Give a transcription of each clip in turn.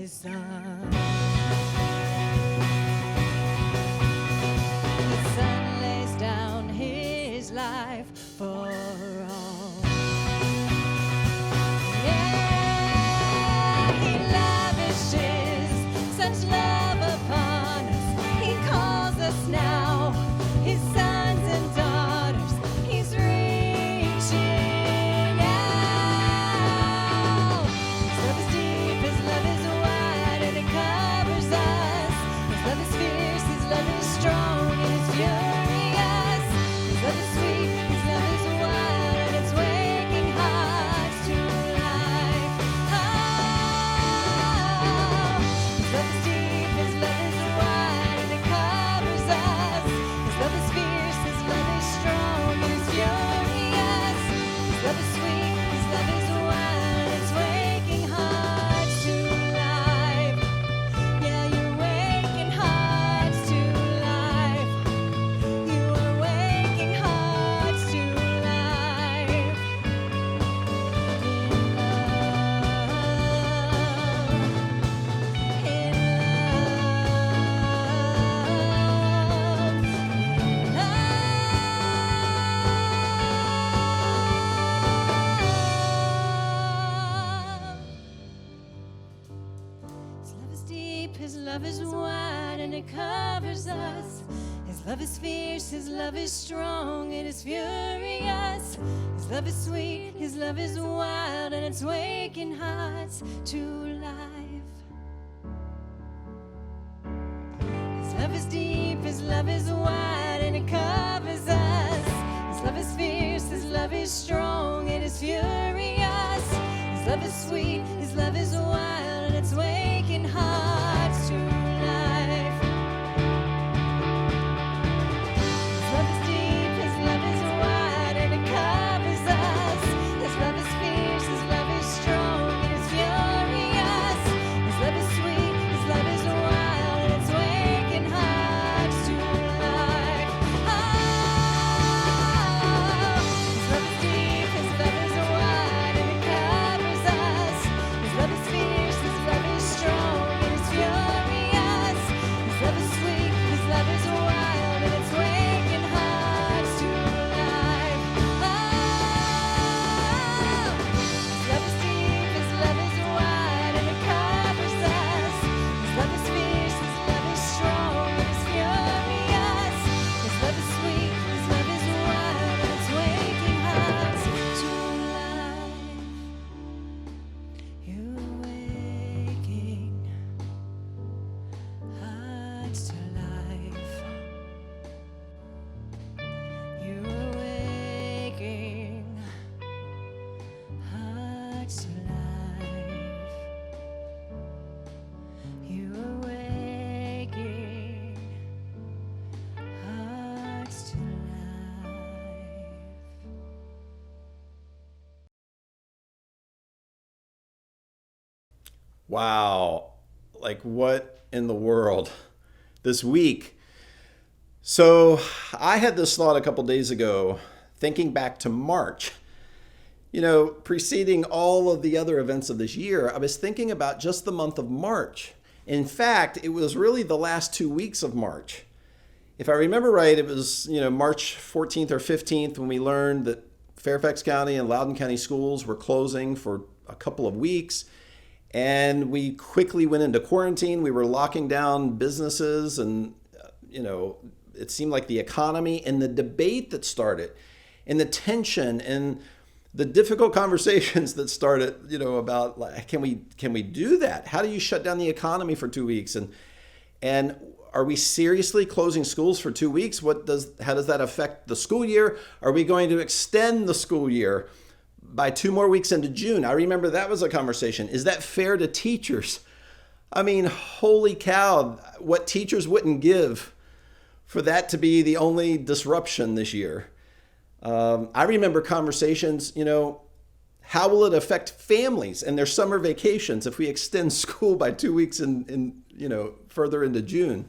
his son. The son lays down his life for all. Yeah, he lavishes such love upon us. He calls us now his sons and daughters. He's reaching out. His love is deep, his love is wide, and it covers us. His love is fierce, his love is strong, and it's furious. His love is sweet, his love is wild, and it's waking hearts to life. Oh, his love is deep, his love is wide, and it covers us. His love is fierce, his love is strong, and it's furious. His love is sweet, his love is wild, and it's waking hearts to life. Yeah, you're waking hearts to life. You are waking hearts to life. In love. His love is deep, his love is wide, and it covers us. His love is fierce, his love is strong, it is furious. His love is sweet, his love is wild, and it's waking hearts to life. His love is deep, his love is wide, and it covers us. His love is fierce, his love is strong, it is furious. His love is sweet, his love is wild, and it's waking hearts to life. His love is deep, his love is wide, and it covers us. His love is fierce, his love is strong, it is furious. His love is sweet, his love is wild, and it's waking hearts to life. Oh, his love is deep, his love is wide, and it covers us. His love is fierce, his love is strong, it is furious. His love is sweet, his love is wild, and it's waking hearts to life. Oh, his love is deep, his love is wide, and it covers us. His love is fierce, his love is strong, it is furious. His love is sweet, his love is wild, and it's waking hearts to life. You're waking hearts to life. You're waking hearts to life. You're waking hearts to life. Wow. Like, what in the world? This week. So, I had this thought a couple days ago, thinking back to March. You know, preceding all of the other events of this year, I was thinking about just the month of March. In fact, it was really the last 2 weeks of March. If I remember right, it was, March 14th or 15th when we learned that Fairfax County and Loudoun County schools were closing for a couple of weeks. And we quickly went into quarantine. We were locking down businesses, and, it seemed like the economy and the debate that started and the tension and the difficult conversations that started, about, like, can we do that? How do you shut down the economy for 2 weeks? And are we seriously closing schools for 2 weeks? How does that affect the school year? Are we going to extend the school year by 2 more weeks into June? I remember that was a conversation. Is that fair to teachers? I mean, holy cow, what teachers wouldn't give for that to be the only disruption this year. I remember conversations, how will it affect families and their summer vacations if we extend school by 2 weeks in further into June?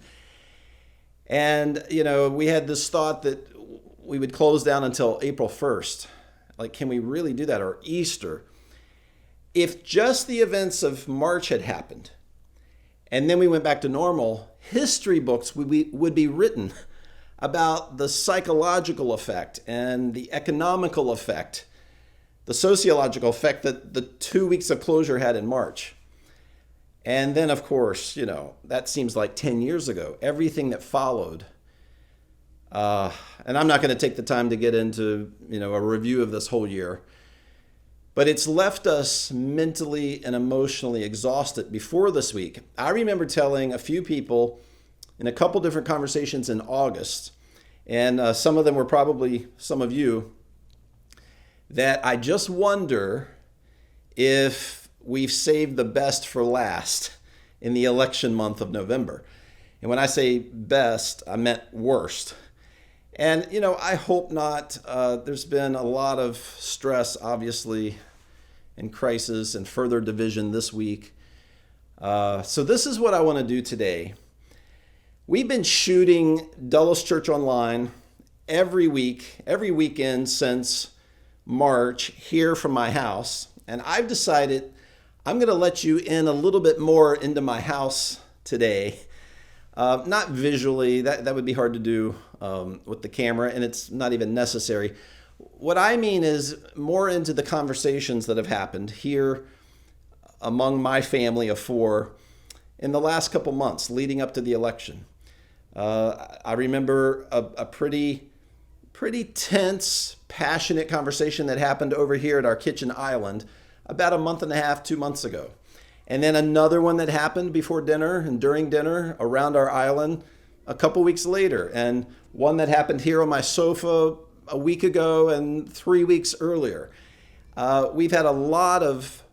And, we had this thought that we would close down until April 1st. Like, can we really do that? Or Easter? If just the events of March had happened, and then we went back to normal, history books would be written about the psychological effect and the economical effect, the sociological effect that the 2 weeks of closure had in March. And then, of course, that seems like 10 years ago, everything that followed. And I'm not going to take the time to get into, a review of this whole year. But it's left us mentally and emotionally exhausted before this week. I remember telling a few people in a couple different conversations in August, and some of them were probably some of you, that I just wonder if we've saved the best for last in the election month of November. And when I say best, I meant worst. And, I hope not. There's been a lot of stress, obviously, and crisis and further division this week. So this is what I want to do today. We've been shooting Dulles Church Online every week, every weekend since March here from my house. And I've decided I'm going to let you in a little bit more into my house today. Not visually, that would be hard to do with the camera, and it's not even necessary. What I mean is more into the conversations that have happened here among my family of 4 in the last couple months leading up to the election. I remember a pretty tense, passionate conversation that happened over here at our kitchen island about a month and a half, 2 months ago. And then another one that happened before dinner and during dinner around our island a couple weeks later. And one that happened here on my sofa a week ago and 3 weeks earlier. We've had a lot of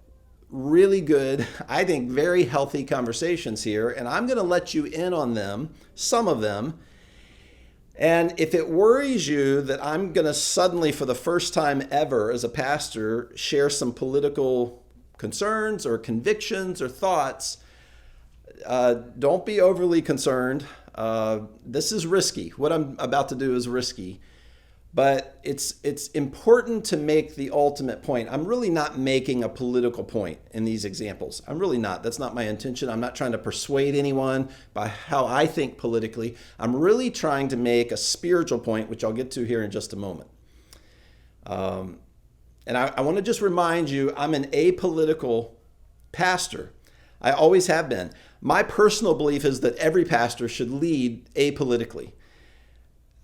really good, I think very healthy conversations here. And I'm going to let you in on them, some of them. And if it worries you that I'm going to suddenly, for the first time ever as a pastor, share some political concerns or convictions or thoughts, don't be overly concerned. This is risky. What I'm about to do is risky. But it's important to make the ultimate point. I'm really not making a political point in these examples. I'm really not. That's not my intention. I'm not trying to persuade anyone by how I think politically. I'm really trying to make a spiritual point, which I'll get to here in just a moment. And I want to just remind you, I'm an apolitical pastor. I always have been. My personal belief is that every pastor should lead apolitically.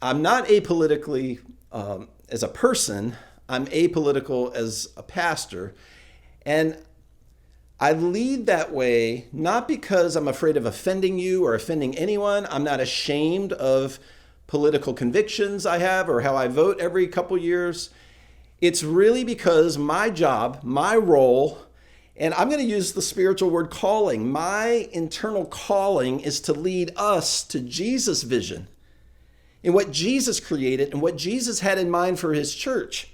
I'm not apolitically as a person. I'm apolitical as a pastor. And I lead that way not because I'm afraid of offending you or offending anyone. I'm not ashamed of political convictions I have or how I vote every couple years. It's really because my job, my role, and I'm going to use the spiritual word calling. My internal calling is to lead us to Jesus' vision and what Jesus created and what Jesus had in mind for his church.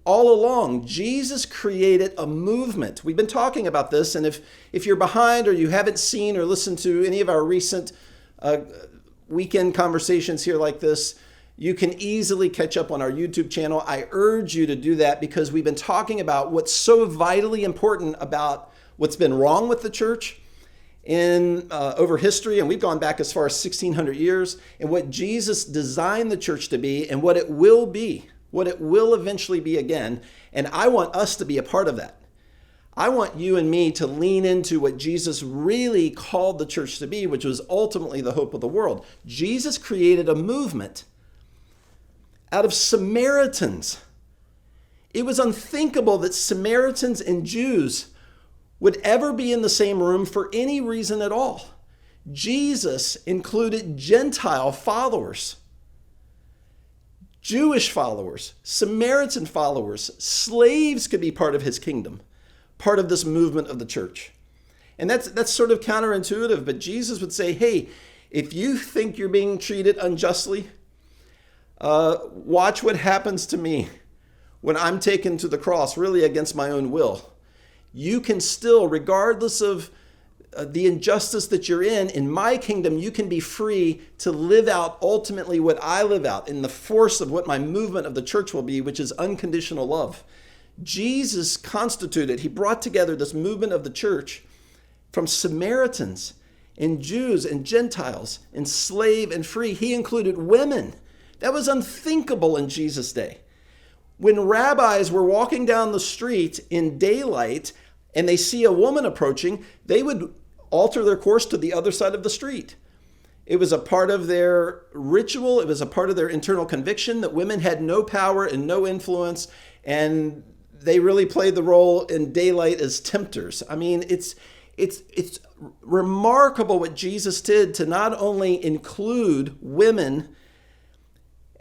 All along, Jesus created a movement. We've been talking about this, and if you're behind or you haven't seen or listened to any of our recent weekend conversations here like this, you can easily catch up on our YouTube channel. I urge you to do that because we've been talking about what's so vitally important about what's been wrong with the church in over history, and we've gone back as far as 1600 years, and what Jesus designed the church to be and what it will be, what it will eventually be again. And I want us to be a part of that. I want you and me to lean into what Jesus really called the church to be, which was ultimately the hope of the world. Jesus created a movement out of Samaritans. It was unthinkable that Samaritans and Jews would ever be in the same room for any reason at all. Jesus included Gentile followers, Jewish followers, Samaritan followers. Slaves could be part of his kingdom, part of this movement of the church. And that's sort of counterintuitive, but Jesus would say, hey, if you think you're being treated unjustly, watch what happens to me when I'm taken to the cross, really against my own will. You can still, regardless of the injustice that you're in my kingdom, you can be free to live out ultimately what I live out in the force of what my movement of the church will be, which is unconditional love. Jesus constituted, he brought together this movement of the church from Samaritans and Jews and Gentiles and slave and free. He included women. That was unthinkable in Jesus' day. When rabbis were walking down the street in daylight and they see a woman approaching, they would alter their course to the other side of the street. It was a part of their ritual. It was a part of their internal conviction that women had no power and no influence, and they really played the role in daylight as tempters. I mean, it's remarkable what Jesus did to not only include women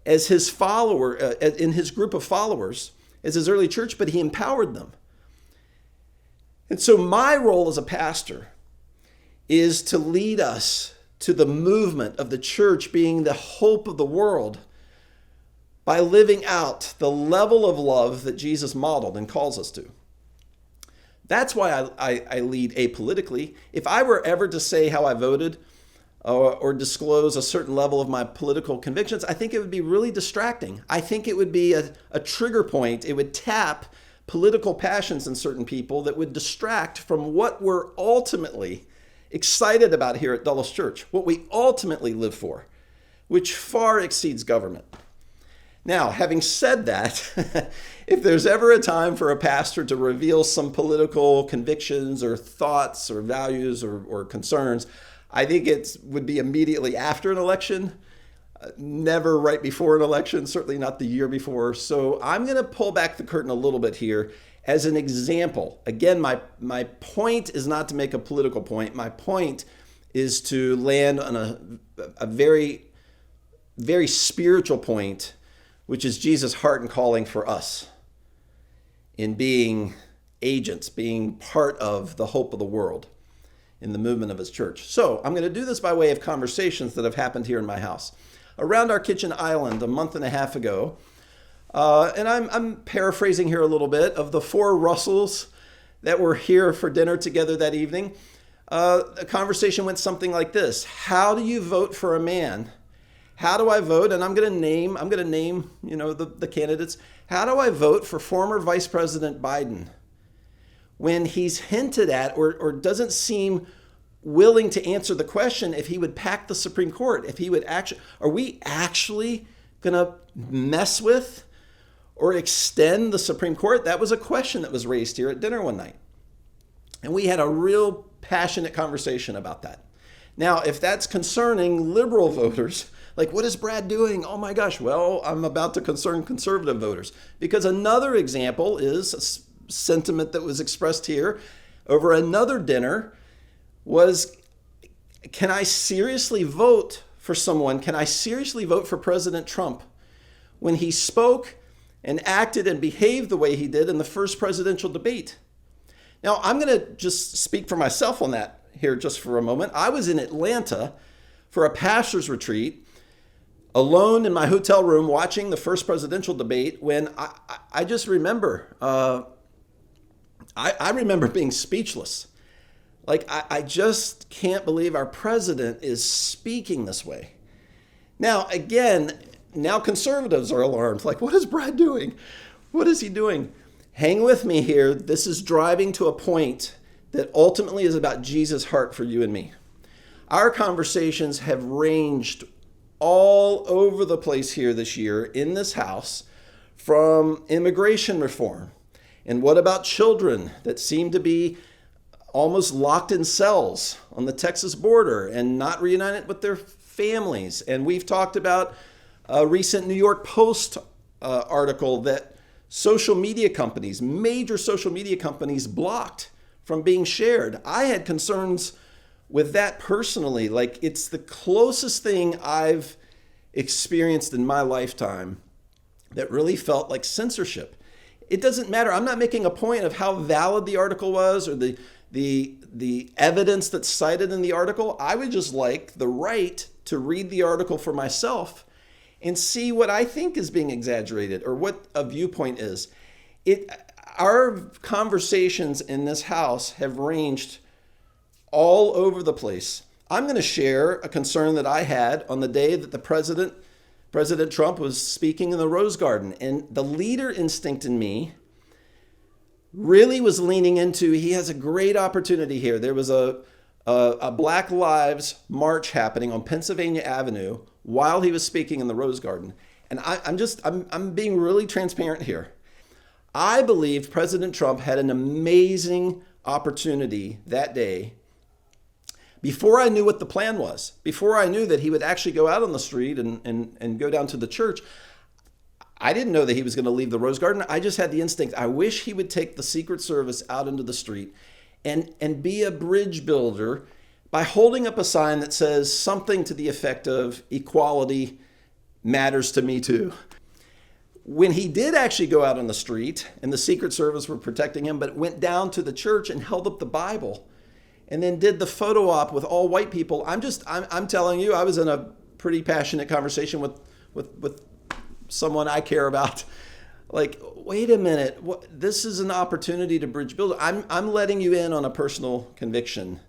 as his follower, in his group of followers, as his early church, but he empowered them. And so my role as a pastor is to lead us to the movement of the church being the hope of the world by living out the level of love that Jesus modeled and calls us to. That's why I lead apolitically. If I were ever to say how I voted or disclose a certain level of my political convictions, I think it would be really distracting. I think it would be a trigger point. It would tap political passions in certain people that would distract from what we're ultimately excited about here at Dulles Church, what we ultimately live for, which far exceeds government. Now, having said that, if there's ever a time for a pastor to reveal some political convictions or thoughts or values or concerns, I think it would be immediately after an election, never right before an election, certainly not the year before. So I'm going to pull back the curtain a little bit here as an example. Again, my point is not to make a political point. My point is to land on a very, very spiritual point, which is Jesus' heart and calling for us in being agents, being part of the hope of the world in the movement of his church. So I'm going to do this by way of conversations that have happened here in my house. Around our kitchen island a month and a half ago, and I'm paraphrasing here a little bit, of the four Russells that were here for dinner together that evening, the conversation went something like this: how do you vote for a man? How do I vote? And I'm going to name, the candidates. How do I vote for former Vice President Biden when he's hinted at or doesn't seem willing to answer the question if he would pack the Supreme Court, if he would actually, are we actually going to mess with or extend the Supreme Court? That was a question that was raised here at dinner one night. And we had a real passionate conversation about that. Now, if that's concerning liberal voters, like, what is Brad doing? Oh my gosh, well, I'm about to concern conservative voters. Because another example is a sentiment that was expressed here over another dinner was, can I seriously vote for someone? Can I seriously vote for President Trump when he spoke and acted and behaved the way he did in the first presidential debate? Now, I'm going to just speak for myself on that here just for a moment. I was in Atlanta for a pastor's retreat, alone in my hotel room watching the first presidential debate, when I just remember, I remember being speechless. Like, I just can't believe our president is speaking this way. Now, again, now conservatives are alarmed. Like, what is Brad doing? What is he doing? Hang with me here. This is driving to a point that ultimately is about Jesus' heart for you and me. Our conversations have ranged all over the place here this year in this house, from immigration reform and what about children that seem to be almost locked in cells on the Texas border and not reunited with their families. And we've talked about a recent New York Post article that social media companies, major social media companies, blocked from being shared. I had concerns with that personally. Like, it's the closest thing I've experienced in my lifetime that really felt like censorship. It doesn't matter. I'm not making a point of how valid the article was or the evidence that's cited in the article. I would just like the right to read the article for myself and see what I think is being exaggerated or what a viewpoint is. Our conversations in this house have ranged all over the place. I'm going to share a concern that I had on the day that President Trump was speaking in the Rose Garden. And the leader instinct in me really was leaning into, he has a great opportunity here. There was a a Black Lives March happening on Pennsylvania Avenue while he was speaking in the Rose Garden. And I'm being really transparent here. I believed President Trump had an amazing opportunity that day before I knew what the plan was, before I knew that he would actually go out on the street and go down to the church. I didn't know that he was going to leave the Rose Garden. I just had the instinct. I wish he would take the Secret Service out into the street and be a bridge builder by holding up a sign that says something to the effect of equality matters to me too. When he did actually go out on the street and the Secret Service were protecting him, but went down to the church and held up the Bible and then did the photo op with all white people, I'm telling you, I was in a pretty passionate conversation with someone I care about. Like, wait a minute, this is an opportunity to bridge build. I'm letting you in on a personal conviction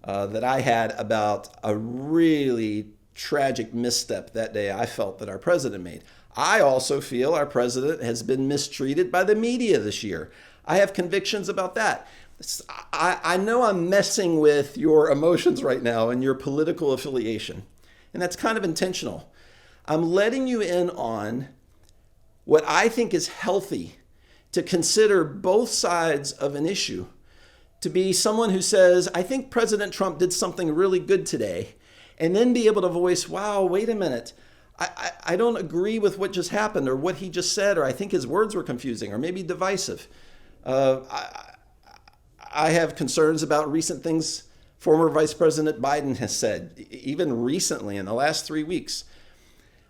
that I had about a really tragic misstep that day I felt that our president made. I also feel our president has been mistreated by the media this year. I have convictions about that. I know I'm messing with your emotions right now and your political affiliation, and that's kind of intentional. I'm letting you in on what I think is healthy to consider both sides of an issue, to be someone who says, I think President Trump did something really good today, and then be able to voice, wow, wait a minute, I don't agree with what just happened or what he just said, or I think his words were confusing or maybe divisive. I have concerns about recent things former Vice President Biden has said, even recently in the last 3 weeks.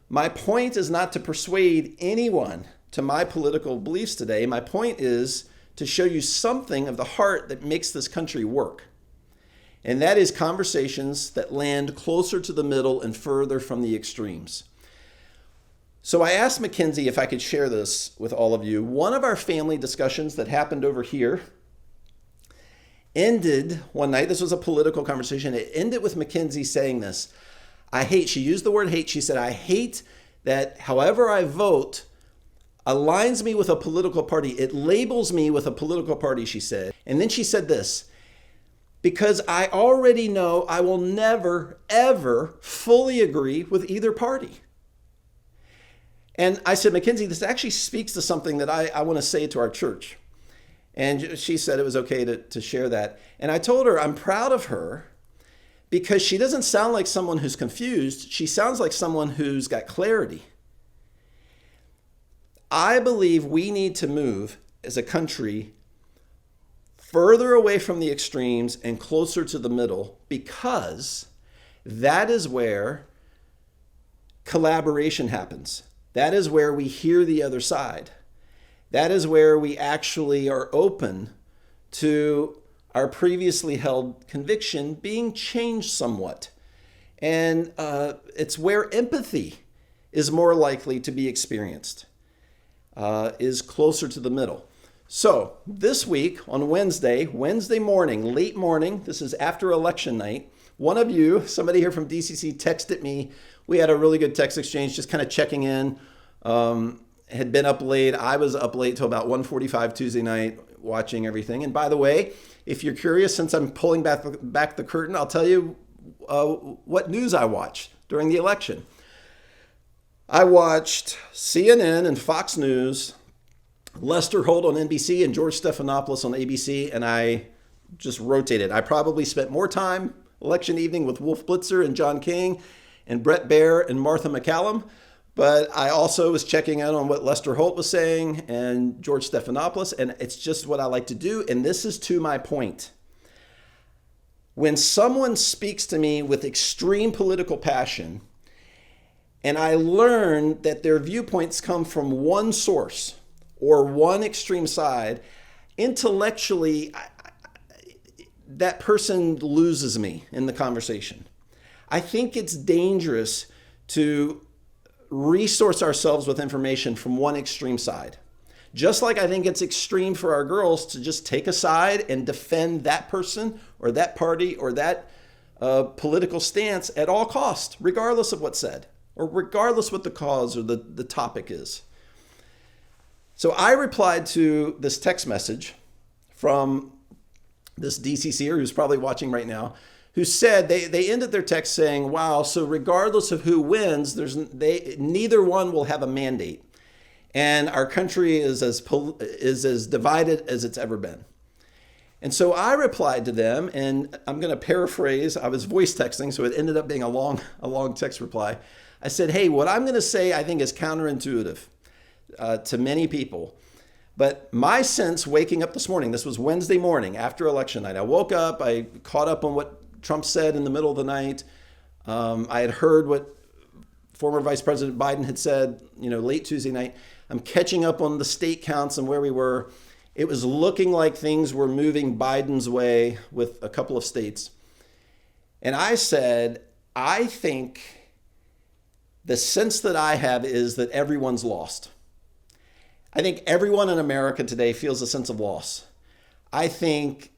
My point is not to persuade anyone to my political beliefs today. My point is to show you something of the heart that makes this country work. And that is conversations that land closer to the middle and further from the extremes. So I asked Mackenzie if I could share this with all of you. One of our family discussions that happened over here ended one night. This was a political conversation. It ended with Mackenzie saying this. She used the word hate. She said, I hate that however I vote aligns me with a political party. It labels me with a political party, she said. And then she said this, because I already know I will never, ever fully agree with either party. And I said, Mackenzie, this actually speaks to something that I want to say to our church. And she said it was okay to share that. And I told her I'm proud of her, because she doesn't sound like someone who's confused. She sounds like someone who's got clarity. I believe we need to move as a country further away from the extremes and closer to the middle, because that is where collaboration happens. That is where we hear the other side. That is where we actually are open to our previously held conviction being changed somewhat. And it's where empathy is more likely to be experienced, is closer to the middle. So this week on Wednesday morning, late morning, this is after election night, one of you, somebody here from DCC texted me. We had a really good text exchange, just kind of checking in. Had been up late. I was up late till about 1:45 Tuesday night watching everything. And by the way, if you're curious, since I'm pulling back the curtain, I'll tell you what news I watched during the election. I watched CNN and Fox News, Lester Holt on NBC and George Stephanopoulos on ABC, and I just rotated. I probably spent more time election evening with Wolf Blitzer and John King and Brett Baer and Martha McCallum, but I also was checking out on what Lester Holt was saying and George Stephanopoulos, and it's just what I like to do, and this is to my point. When someone speaks to me with extreme political passion, and I learn that their viewpoints come from one source or one extreme side, intellectually, that person loses me in the conversation. I think it's dangerous to resource ourselves with information from one extreme side. Just like I think it's extreme for our girls to just take a side and defend that person or that party or that political stance at all costs, regardless of what's said or regardless what the cause or the topic is. So I replied to this text message from this DCCer who's probably watching right now, who said they ended their text saying, "Wow, so regardless of who wins, neither one will have a mandate, and our country is as divided as it's ever been." And so I replied to them, and I'm going to paraphrase. I was voice texting, so it ended up being a long text reply. I said, "Hey, what I'm going to say I think is counterintuitive to many people. But my sense waking up this morning," this was Wednesday morning after election night. I woke up, I caught up on what Trump said in the middle of the night. I had heard what former Vice President Biden had said, late Tuesday night. I'm catching up on the state counts and where we were. It was looking like things were moving Biden's way with a couple of states. And I said, I think the sense that I have is that everyone's lost. I think everyone in America today feels a sense of loss. I think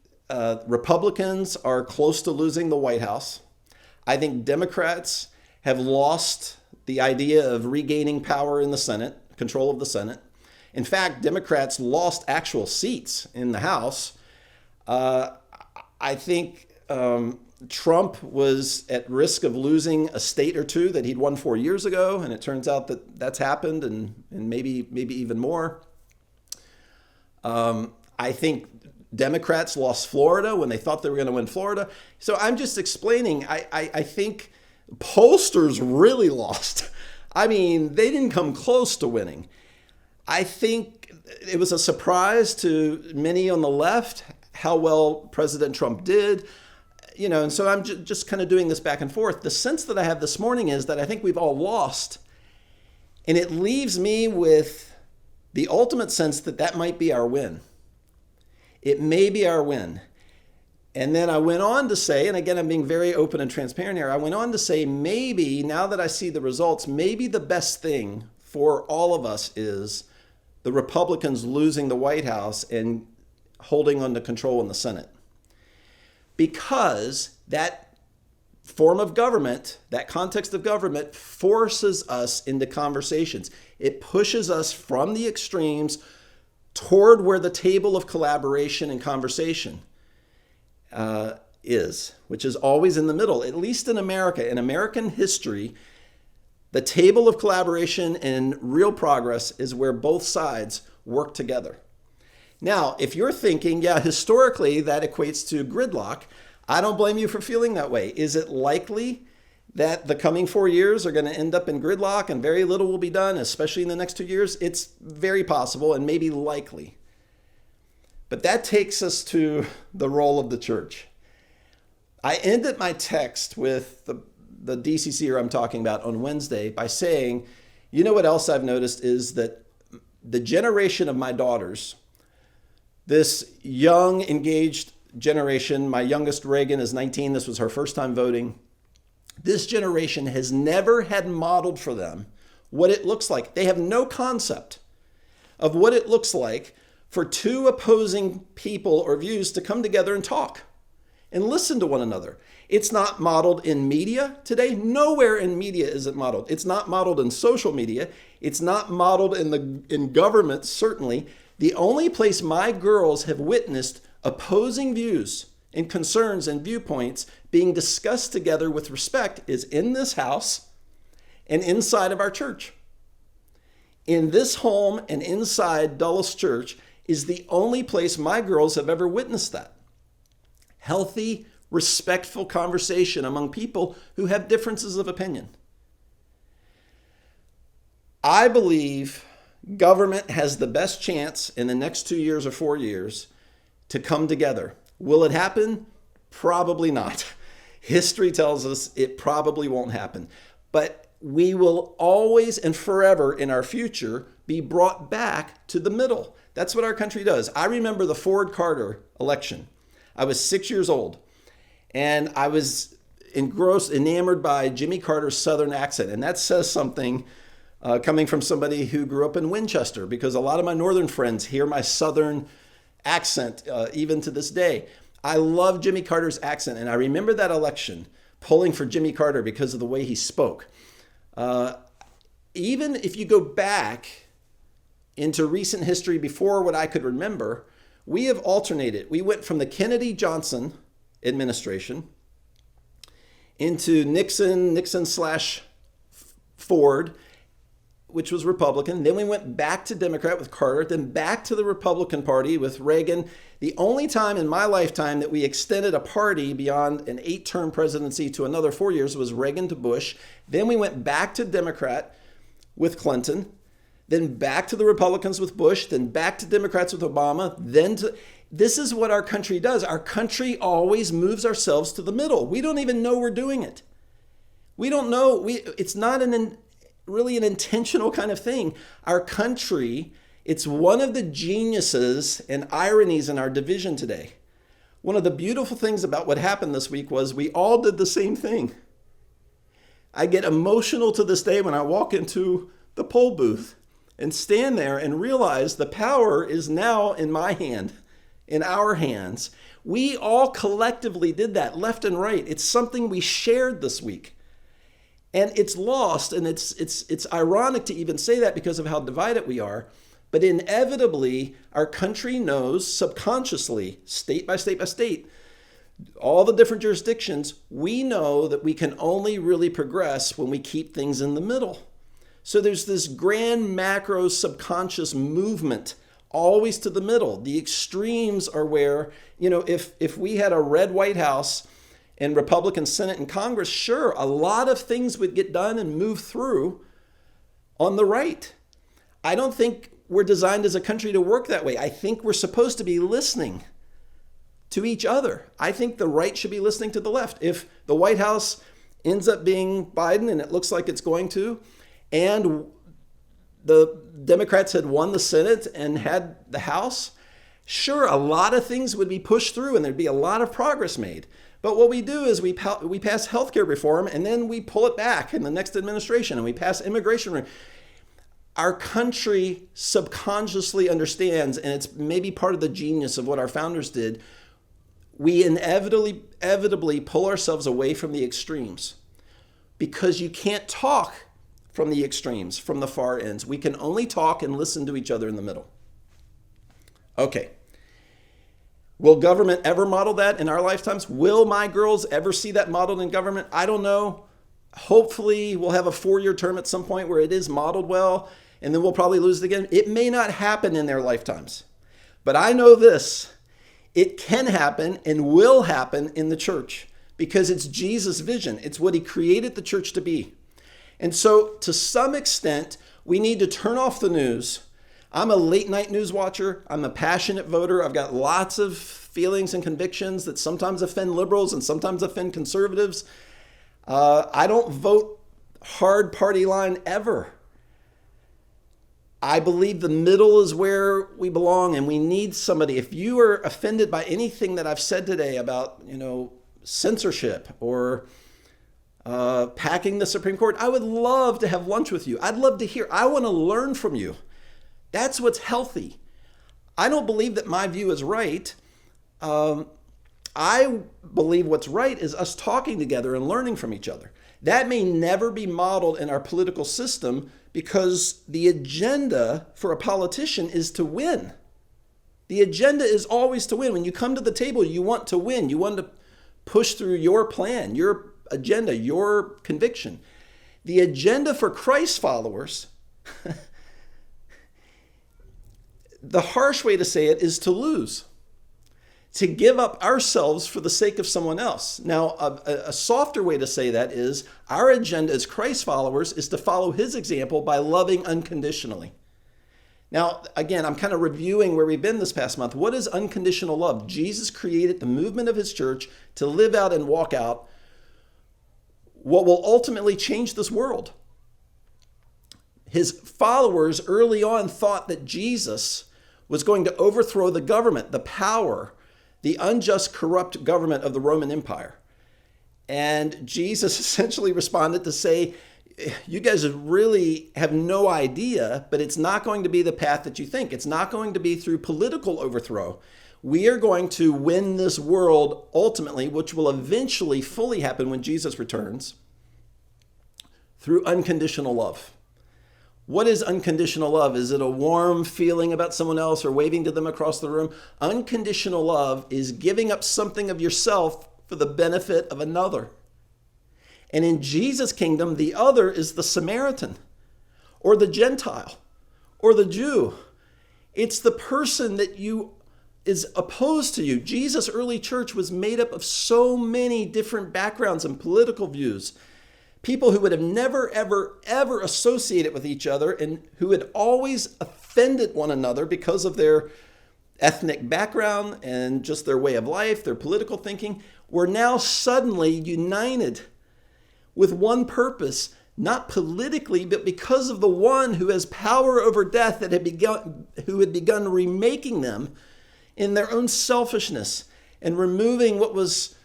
Republicans are close to losing the White House. I think Democrats have lost the idea of regaining power in the Senate, control of the Senate. In fact, Democrats lost actual seats in the House. I think Trump was at risk of losing a state or two that he'd won 4 years ago, and it turns out that that's happened, and maybe even more. I think Democrats lost Florida when they thought they were going to win Florida. So I'm just explaining, I think pollsters really lost. I mean, they didn't come close to winning. I think it was a surprise to many on the left how well President Trump did. And so I'm just kind of doing this back and forth. The sense that I have this morning is that I think we've all lost. And it leaves me with the ultimate sense that that might be our win. It may be our win. And then I went on to say, and again, I'm being very open and transparent here. I went on to say, maybe now that I see the results, maybe the best thing for all of us is the Republicans losing the White House and holding on to control in the Senate. Because that form of government, that context of government, forces us into conversations. It pushes us from the extremes toward where the table of collaboration and conversation is, which is always in the middle, at least in America. In American history, the table of collaboration and real progress is where both sides work together. Now, if you're thinking, yeah, historically that equates to gridlock, I don't blame you for feeling that way. Is it likely that the coming 4 years are going to end up in gridlock and very little will be done, especially in the next 2 years? It's very possible and maybe likely. But that takes us to the role of the church. I ended my text with the DCCer I'm talking about on Wednesday by saying, what else I've noticed is that the generation of my daughters, this young, engaged generation, my youngest Reagan is 19, this was her first time voting. This generation has never had modeled for them what it looks like. They have no concept of what it looks like for two opposing people or views to come together and talk and listen to one another. It's not modeled in media today. Nowhere in media is it modeled. It's not modeled in social media. It's not modeled in government, certainly. The only place my girls have witnessed opposing views and concerns and viewpoints being discussed together with respect is in this house and inside of our church. In this home and inside Dulles Church is the only place my girls have ever witnessed that. Healthy, respectful conversation among people who have differences of opinion. I believe government has the best chance in the next 2 years or 4 years to come together. Will it happen? Probably not. History tells us it probably won't happen. But we will always and forever in our future be brought back to the middle. That's what our country does. I remember the Ford-Carter election. I was 6 years old, and I was enamored by Jimmy Carter's Southern accent. And that says something coming from somebody who grew up in Winchester, because a lot of my Northern friends hear my Southern accent even to this day. I love Jimmy Carter's accent, and I remember that election pulling for Jimmy Carter because of the way he spoke. Even if you go back into recent history before what I could remember, We have alternated. We went from the Kennedy-Johnson administration into Nixon/Ford, which was Republican. Then we went back to Democrat with Carter, then back to the Republican Party with Reagan. The only time in my lifetime that we extended a party beyond an 8-term presidency to another 4 years was Reagan to Bush. Then we went back to Democrat with Clinton, then back to the Republicans with Bush, then back to Democrats with Obama, this is what our country does. Our country always moves ourselves to the middle. We don't even know we're doing it. We don't know. It's not really an intentional kind of thing. Our country, it's one of the geniuses and ironies in our division today. One of the beautiful things about what happened this week was we all did the same thing. I get emotional to this day when I walk into the poll booth and stand there and realize the power is now in my hand, in our hands. We all collectively did that, left and right. It's something we shared this week. And it's lost, and it's ironic to even say that because of how divided we are. But inevitably, our country knows subconsciously, state by state by state, all the different jurisdictions, we know that we can only really progress when we keep things in the middle. So there's this grand macro subconscious movement always to the middle. The extremes are where, if we had a red White House and Republican Senate and Congress, sure, a lot of things would get done and move through on the right. I don't think we're designed as a country to work that way. I think we're supposed to be listening to each other. I think the right should be listening to the left. If the White House ends up being Biden, and it looks like it's going to, and the Democrats had won the Senate and had the House, sure, a lot of things would be pushed through and there'd be a lot of progress made. But what we do is we pass healthcare reform and then we pull it back in the next administration and we pass immigration reform. Our country subconsciously understands, and it's maybe part of the genius of what our founders did, we inevitably pull ourselves away from the extremes because you can't talk from the extremes, from the far ends. We can only talk and listen to each other in the middle. Okay. Will government ever model that in our lifetimes? Will my girls ever see that modeled in government? I don't know. Hopefully we'll have a 4-year term at some point where it is modeled well, and then we'll probably lose it again. It may not happen in their lifetimes. But I know this. It can happen and will happen in the church because it's Jesus' vision. It's what he created the church to be. And so to some extent, we need to turn off the news. I'm a late night news watcher. I'm a passionate voter. I've got lots of feelings and convictions that sometimes offend liberals and sometimes offend conservatives. I don't vote hard party line ever. I believe the middle is where we belong and we need somebody. If you are offended by anything that I've said today about, censorship or packing the Supreme Court, I would love to have lunch with you. I'd love to hear. I want to learn from you. That's what's healthy. I don't believe that my view is right. I believe what's right is us talking together and learning from each other. That may never be modeled in our political system because the agenda for a politician is to win. The agenda is always to win. When you come to the table, you want to win. You want to push through your plan, your agenda, your conviction. The agenda for Christ followers, the harsh way to say it is to lose, to give up ourselves for the sake of someone else. Now, a softer way to say that is our agenda as Christ followers is to follow his example by loving unconditionally. Now, again, I'm kind of reviewing where we've been this past month. What is unconditional love? Jesus created the movement of his church to live out and walk out what will ultimately change this world. His followers early on thought that Jesus was going to overthrow the government, the power, the unjust, corrupt government of the Roman Empire. And Jesus essentially responded to say, you guys really have no idea, but it's not going to be the path that you think. It's not going to be through political overthrow. We are going to win this world ultimately, which will eventually fully happen when Jesus returns, through unconditional love. What is unconditional love? Is it a warm feeling about someone else or waving to them across the room? Unconditional love is giving up something of yourself for the benefit of another. And in Jesus' kingdom, the other is the Samaritan or the Gentile or the Jew. It's the person that is opposed to you. Jesus' early church was made up of so many different backgrounds and political views. People who would have never, ever, ever associated with each other and who had always offended one another because of their ethnic background and just their way of life, their political thinking, were now suddenly united with one purpose, not politically, but because of the one who has power over death who had begun remaking them in their own selfishness and removing what was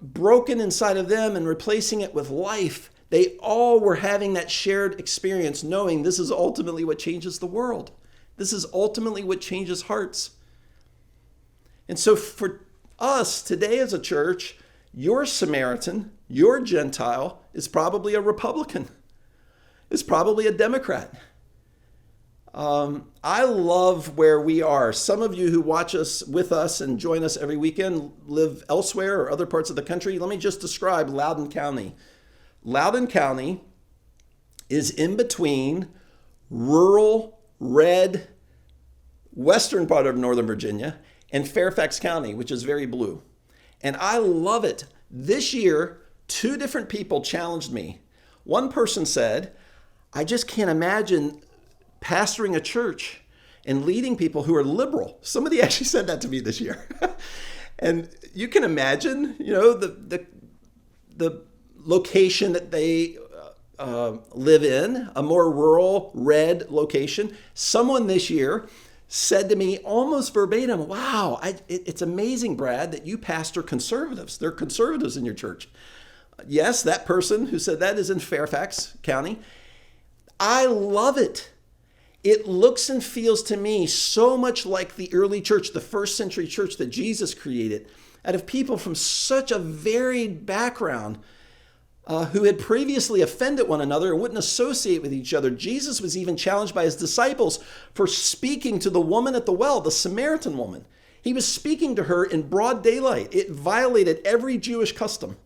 broken inside of them and replacing it with life. They all were having that shared experience, knowing this is ultimately what changes the world. This is ultimately what changes hearts. And so for us today as a church, your Samaritan, your Gentile, is probably a Republican, is probably a Democrat. I love where we are. Some of you who watch us with us and join us every weekend live elsewhere or other parts of the country. Let me just describe Loudoun County. Loudoun County is in between rural, red, western part of Northern Virginia and Fairfax County, which is very blue. And I love it. This year, 2 different people challenged me. One person said, I just can't imagine pastoring a church and leading people who are liberal. Somebody actually said that to me this year. And you can imagine, the location that they live in, a more rural, red location. Someone this year said to me almost verbatim, wow, it's amazing, Brad, that you pastor conservatives. There are conservatives in your church. Yes, that person who said that is in Fairfax County. I love it. It looks and feels to me so much like the early church, the first century church that Jesus created, out of people from such a varied background who had previously offended one another and wouldn't associate with each other. Jesus was even challenged by his disciples for speaking to the woman at the well, the Samaritan woman. He was speaking to her in broad daylight. It violated every Jewish custom.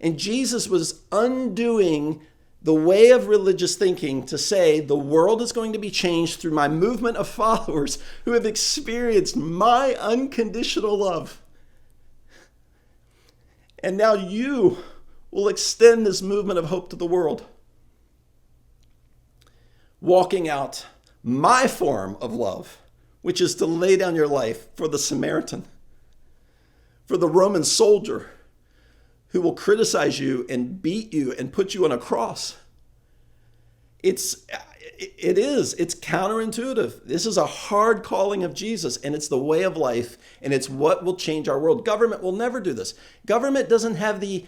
And Jesus was undoing the way of religious thinking to say the world is going to be changed through my movement of followers who have experienced my unconditional love. And now you will extend this movement of hope to the world, walking out my form of love, which is to lay down your life for the Samaritan, for the Roman soldier who will criticize you and beat you and put you on a cross. It's counterintuitive. This is a hard calling of Jesus, and it's the way of life, and it's what will change our world. Government will never do this. Government doesn't have the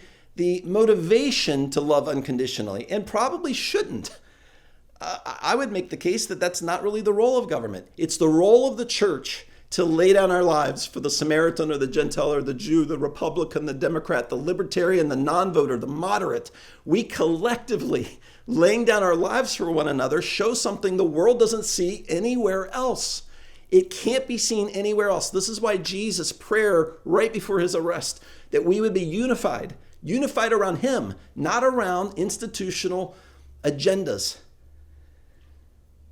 motivation to love unconditionally, and probably shouldn't. I would make the case that that's not really the role of government. It's the role of the church to lay down our lives for the Samaritan or the Gentile or the Jew, the Republican, the Democrat, the Libertarian, the non-voter, the moderate. We collectively, laying down our lives for one another, show something the world doesn't see anywhere else. It can't be seen anywhere else. This is why Jesus' prayer right before his arrest, that we would be unified around him, not around institutional agendas,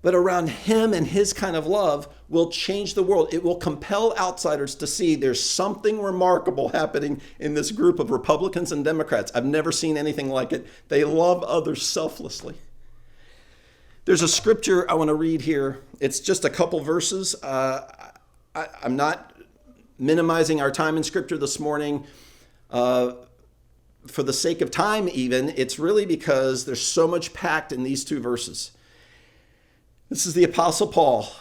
but around him and his kind of love will change the world. It will compel outsiders to see there's something remarkable happening in this group of Republicans and Democrats. I've never seen anything like it. They love others selflessly. There's a scripture I want to read here. It's just a couple verses. I'm not minimizing our time in scripture this morning for the sake of time even. It's really because there's so much packed in these 2 verses. This is the Apostle Paul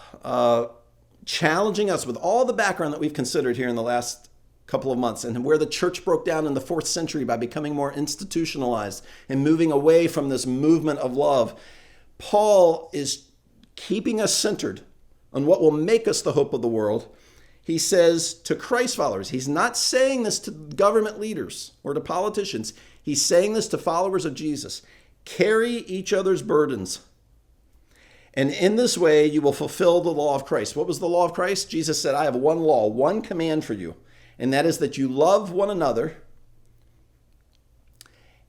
challenging us with all the background that we've considered here in the last couple of months and where the church broke down in the 4th century by becoming more institutionalized and moving away from this movement of love. Paul is keeping us centered on what will make us the hope of the world. He says to Christ followers, he's not saying this to government leaders or to politicians. He's saying this to followers of Jesus. Carry each other's burdens. And in this way, you will fulfill the law of Christ. What was the law of Christ? Jesus said, I have one law, one command for you, and that is that you love one another.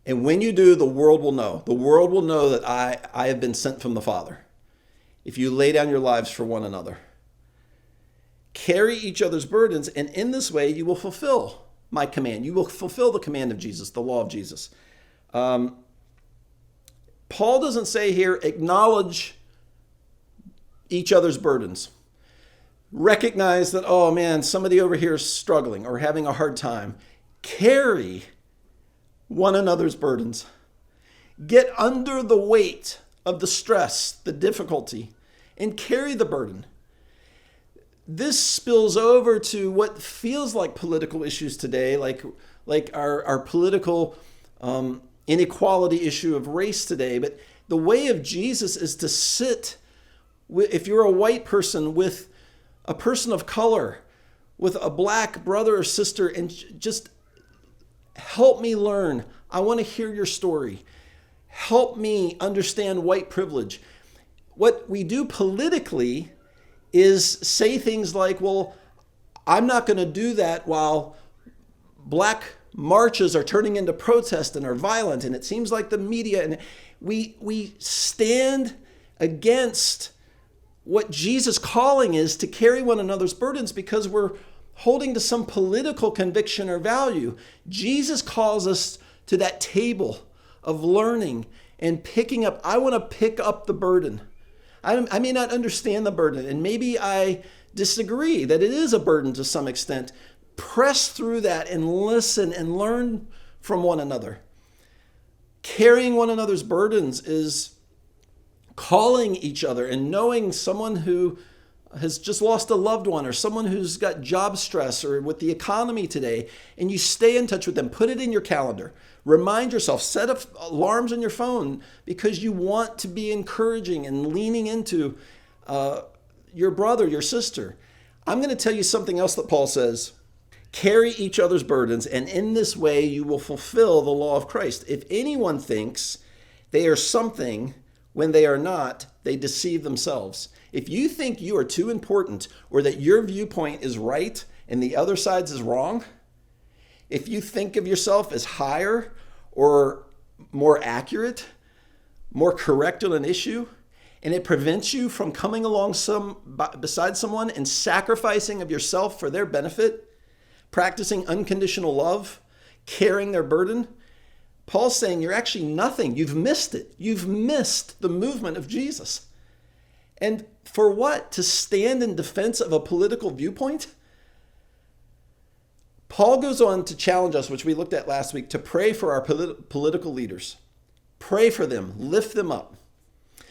And when you do, the world will know. The world will know that I have been sent from the Father. If you lay down your lives for one another. Carry each other's burdens, and in this way, you will fulfill my command. You will fulfill the command of Jesus, the law of Jesus. Paul doesn't say here, acknowledge each other's burdens. Recognize that, oh man, somebody over here is struggling or having a hard time. Carry one another's burdens. Get under the weight of the stress, the difficulty, and carry the burden. This spills over to what feels like political issues today, like our political inequality issue of race today. But the way of Jesus is to sit, if you're a white person, with a person of color, with a black brother or sister, and just help me learn. I want to hear your story. Help me understand white privilege. What we do politically is say things like, well, I'm not going to do that while black marches are turning into protest and are violent, and it seems like the media, and we stand against what Jesus' calling is to carry one another's burdens because we're holding to some political conviction or value. Jesus calls us to that table of learning and picking up. I want to pick up the burden. I may not understand the burden, and maybe I disagree that it is a burden to some extent. Press through that and listen and learn from one another. Carrying one another's burdens is calling each other and knowing someone who has just lost a loved one or someone who's got job stress or with the economy today, and you stay in touch with them. Put it in your calendar. Remind yourself, set up alarms on your phone because you want to be encouraging and leaning into your brother, your sister. I'm going to tell you something else that Paul says. Carry each other's burdens, and in this way you will fulfill the law of Christ. If anyone thinks they are something when they are not, they deceive themselves. If you think you are too important or that your viewpoint is right and the other side's is wrong, if you think of yourself as higher or more accurate, more correct on an issue, and it prevents you from coming along beside someone and sacrificing of yourself for their benefit, practicing unconditional love, carrying their burden, Paul's saying you're actually nothing. You've missed it. You've missed the movement of Jesus. And for what? To stand in defense of a political viewpoint? Paul goes on to challenge us, which we looked at last week, to pray for our political leaders. Pray for them. Lift them up.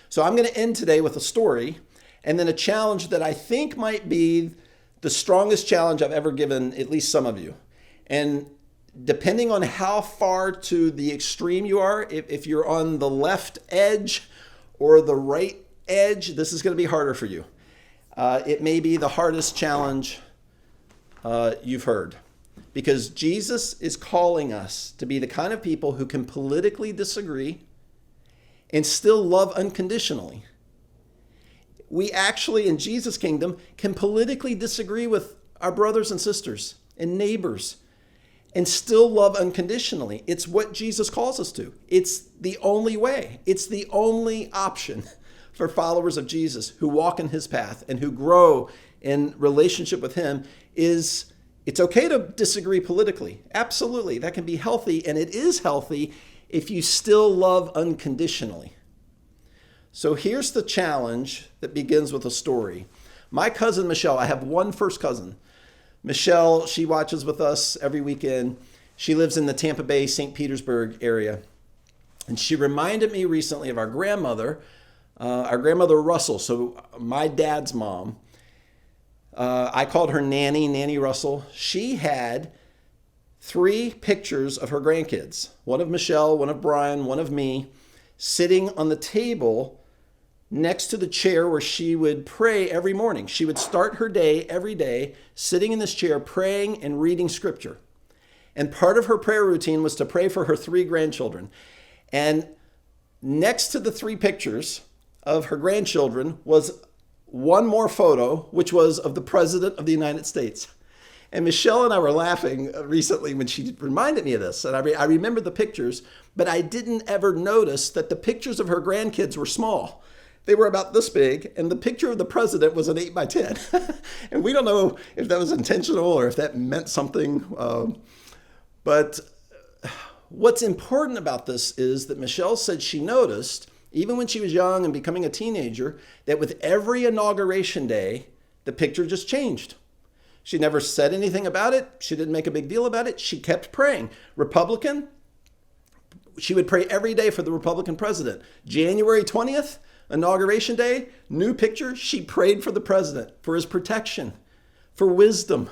So I'm going to end today with a story and then a challenge that I think might be the strongest challenge I've ever given at least some of you. And depending on how far to the extreme you are, if you're on the left edge or the right edge, this is going to be harder for you. It may be the hardest challenge you've heard, because Jesus is calling us to be the kind of people who can politically disagree and still love unconditionally. We actually, in Jesus' kingdom, can politically disagree with our brothers and sisters and neighbors and still love unconditionally. It's what Jesus calls us to. It's the only way. It's the only option for followers of Jesus who walk in his path and who grow in relationship with him. It's okay to disagree politically. Absolutely. That can be healthy, and it is healthy if you still love unconditionally. So here's the challenge that begins with a story. My cousin Michelle, I have one first cousin. Michelle, she watches with us every weekend. She lives in the Tampa Bay, St. Petersburg area. And she reminded me recently of our grandmother Russell, so my dad's mom. I called her Nanny Russell. She had 3 pictures of her grandkids, one of Michelle, one of Brian, one of me, sitting on the table next to the chair where she would pray every morning. She would start her day every day sitting in this chair praying and reading scripture. And part of her prayer routine was to pray for her 3 grandchildren. And next to the 3 pictures of her grandchildren was one more photo, which was of the President of the United States. And Michelle and I were laughing recently when she reminded me of this. And I remember the pictures, but I didn't ever notice that the pictures of her grandkids were small. They were about this big, and the picture of the president was an 8 by 10. And we don't know if that was intentional or if that meant something. But what's important about this is that Michelle said she noticed, even when she was young and becoming a teenager, that with every inauguration day, the picture just changed. She never said anything about it. She didn't make a big deal about it. She kept praying. Republican, she would pray every day for the Republican president. January 20th, Inauguration Day, new picture. She prayed for the president, for his protection, for wisdom,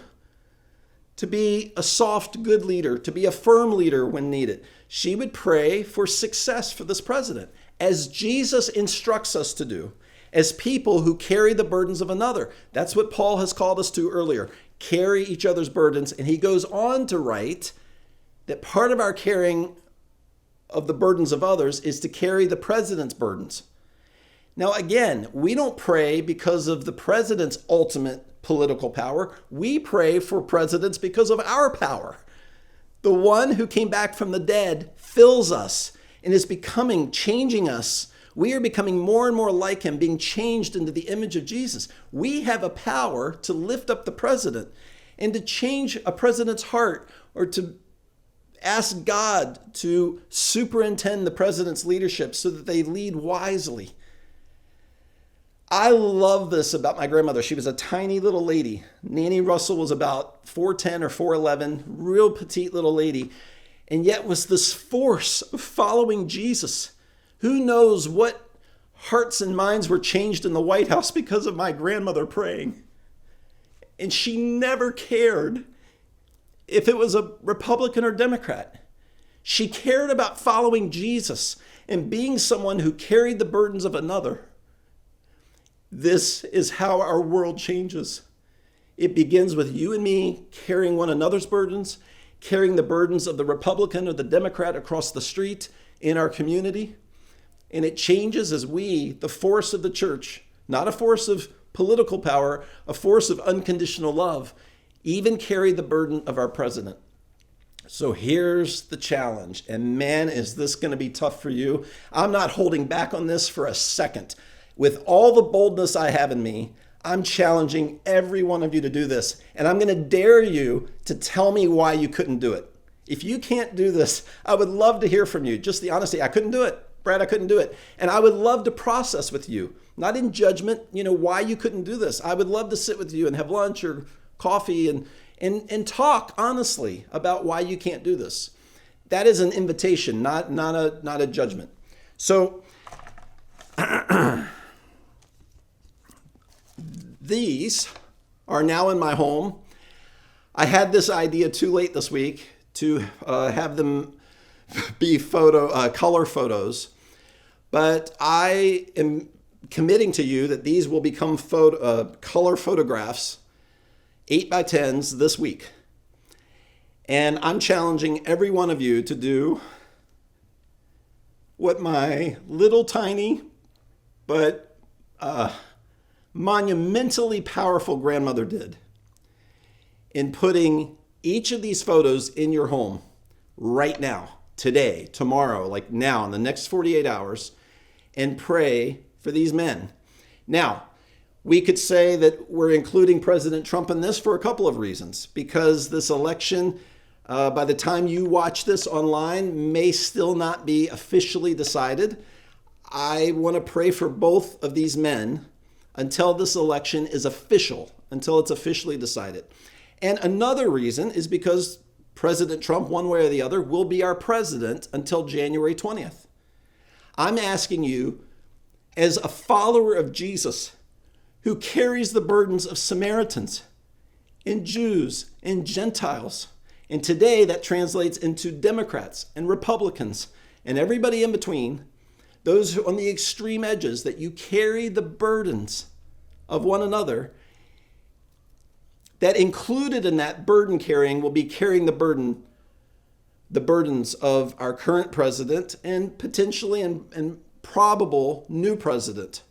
to be a soft, good leader, to be a firm leader when needed. She would pray for success for this president, as Jesus instructs us to do, as people who carry the burdens of another. That's what Paul has called us to earlier. Carry each other's burdens. And he goes on to write that part of our carrying of the burdens of others is to carry the president's burdens. Now, again, we don't pray because of the president's ultimate political power. We pray for presidents because of our power. The one who came back from the dead fills us and is changing us. We are becoming more and more like him, being changed into the image of Jesus. We have a power to lift up the president and to change a president's heart, or to ask God to superintend the president's leadership so that they lead wisely. I love this about my grandmother. She was a tiny little lady. Nanny Russell was about 4'10" or 4'11", real petite little lady, and yet was this force of following Jesus. Who knows what hearts and minds were changed in the White House because of my grandmother praying. And she never cared if it was a Republican or Democrat. She cared about following Jesus and being someone who carried the burdens of another. This is how our world changes. It begins with you and me carrying one another's burdens, carrying the burdens of the Republican or the Democrat across the street in our community. And it changes as we, the force of the church, not a force of political power, a force of unconditional love, even carry the burden of our president. So here's the challenge. And man, is this going to be tough for you. I'm not holding back on this for a second. With all the boldness I have in me, I'm challenging every one of you to do this. And I'm going to dare you to tell me why you couldn't do it. If you can't do this, I would love to hear from you. Just the honesty. I couldn't do it. Brad, I couldn't do it. And I would love to process with you, not in judgment, why you couldn't do this. I would love to sit with you and have lunch or coffee and talk honestly about why you can't do this. That is an invitation, not a judgment. So these are now in my home. I had this idea too late this week to have them be color photos, but I am committing to you that these will become color photographs, 8 by 10s this week. And I'm challenging every one of you to do what my little tiny but monumentally powerful grandmother did in putting each of these photos in your home right now, today, tomorrow, like now, in the next 48 hours, and pray for these men. Now, we could say that we're including President Trump in this for a couple of reasons, because this election, by the time you watch this online, may still not be officially decided. I want to pray for both of these men until this election is official, until it's officially decided. And another reason is because President Trump, one way or the other, will be our president until January 20th. I'm asking you, as a follower of Jesus, who carries the burdens of Samaritans and Jews and Gentiles, and today that translates into Democrats and Republicans and everybody in between, those who on the extreme edges, that you carry the burdens of one another, that included in that burden carrying will be carrying the burdens of our current president and potentially and probable new president,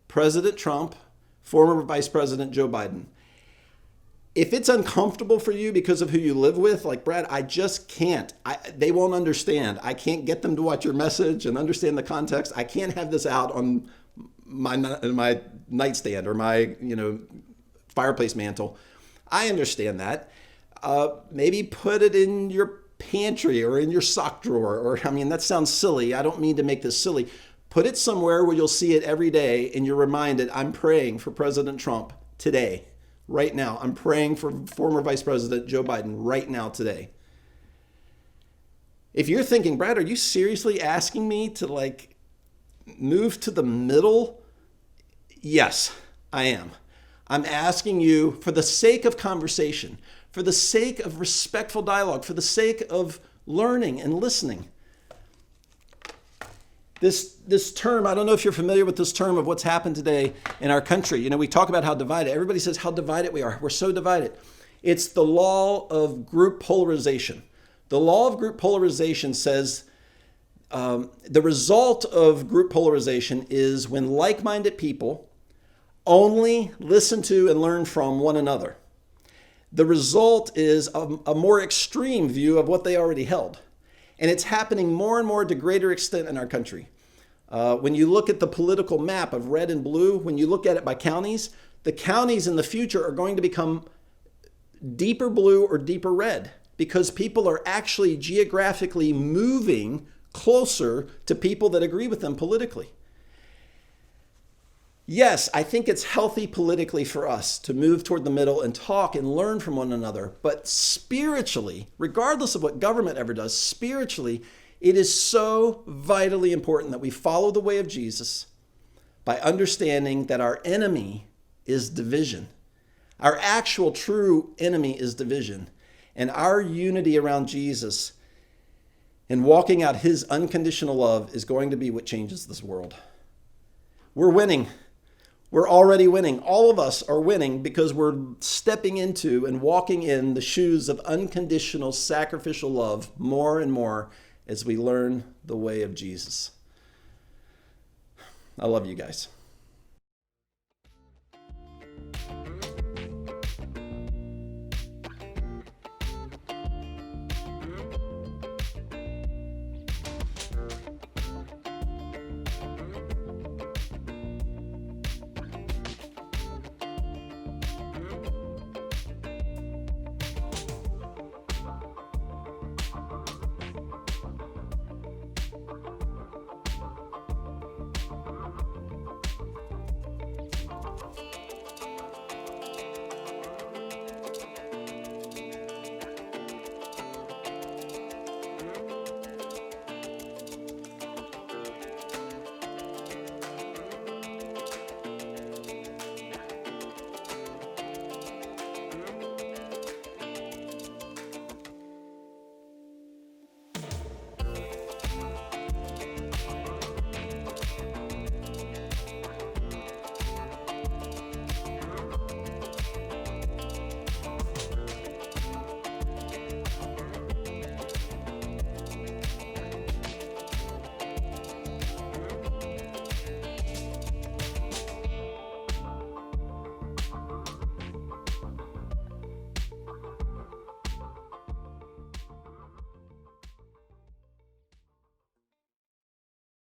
President Trump, former Vice President Joe Biden. If it's uncomfortable for you because of who you live with, like Brad, I just can't. They won't understand. I can't get them to watch your message and understand the context. I can't have this out on my nightstand or my fireplace mantle. I understand that. Maybe put it in your pantry or in your sock drawer. Or that sounds silly. I don't mean to make this silly. Put it somewhere where you'll see it every day and you're reminded, I'm praying for President Trump today. Right now, I'm praying for former Vice President Joe Biden right now today. If you're thinking, Brad, are you seriously asking me to move to the middle? Yes, I am. I'm asking you for the sake of conversation, for the sake of respectful dialogue, for the sake of learning and listening. This term, I don't know if you're familiar with this term of what's happened today in our country. We talk about how divided. Everybody says how divided we are. We're so divided. It's the law of group polarization. The law of group polarization says the result of group polarization is when like-minded people only listen to and learn from one another. The result is a more extreme view of what they already held. And it's happening more and more to greater extent in our country. When you look at the political map of red and blue, when you look at it by counties, the counties in the future are going to become deeper blue or deeper red because people are actually geographically moving closer to people that agree with them politically. Yes, I think it's healthy politically for us to move toward the middle and talk and learn from one another. But spiritually, regardless of what government ever does, spiritually, it is so vitally important that we follow the way of Jesus by understanding that our enemy is division. Our actual true enemy is division. And our unity around Jesus and walking out his unconditional love is going to be what changes this world. We're winning. We're already winning. All of us are winning because we're stepping into and walking in the shoes of unconditional sacrificial love more and more as we learn the way of Jesus. I love you guys.